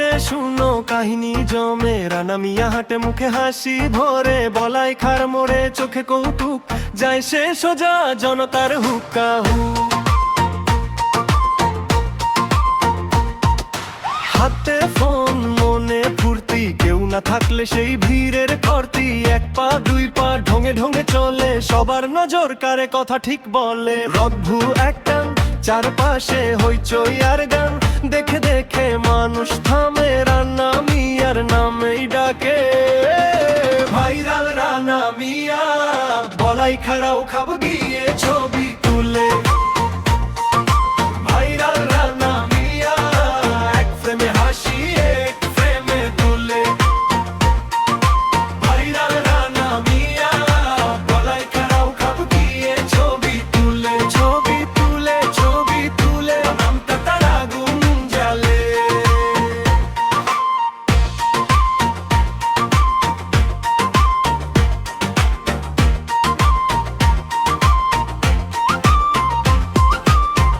রে শুনো কাহিনী জমে, রানা মিয়া হাটে মুখে হাসি ভরে, বলাই খার মোড়ে চোখে কৌতুক, যায় সে সোজা জনতার হুক্কা হু। হাতে ফোন মনে ফুর্তি, কেউ না থাকলে সেই ভিড়ের কর্তি, এক পা দুই পা ঢঙে ঢঙে চলে, সবার নজর কারে কথা ঠিক বলে। রঘু এক টান, চারপাশে হইচই আর গান, দেখে দেখে মানুষ থামে, রানা মিয়ার নামেই ডাকে। ভাইরাল রানা মিয়া, বলাই খাড়াও খাব গিয়ে ছবি তুলে। ভাইরাল রানা মিয়া, এক ফ্রেমে হাসি এক ফ্রেমে তুলে। ভাইরাল রানা মিয়া, বলাই খাড়াও খাব গিয়ে ছবি তুলে। ছবি তুলে, ছবি তুলে, নামটা তার আগুন জ্বালে।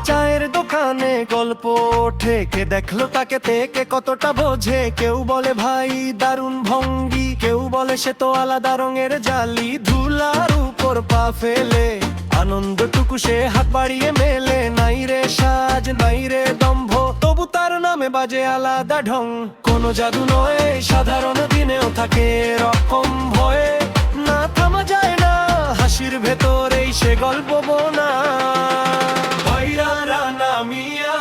চায়ের দোকানে গল্প ওঠে, কে দেখলো তাকে থেকে কতটা বোঝে, কেউ বলে ভাই দারুণ ভঙ্গি, কেউ বলে সে তো আলাদা রঙের জালি, ধুলার উপর পা ফেলে আনন্দটুকু সে হাত বাড়িয়ে মেলে। নাই রে সাজ নাই রে দম্ভ, তবু তার নামে বাজে আলাদা ঢং, কোনো জাদু নয় সাধারণ দিনেও থাকে রকম ভয়ে, না থামা যায় না হাসির ভেতরেই সে গল্প বোনা। ভাইরাল রানা মিয়া,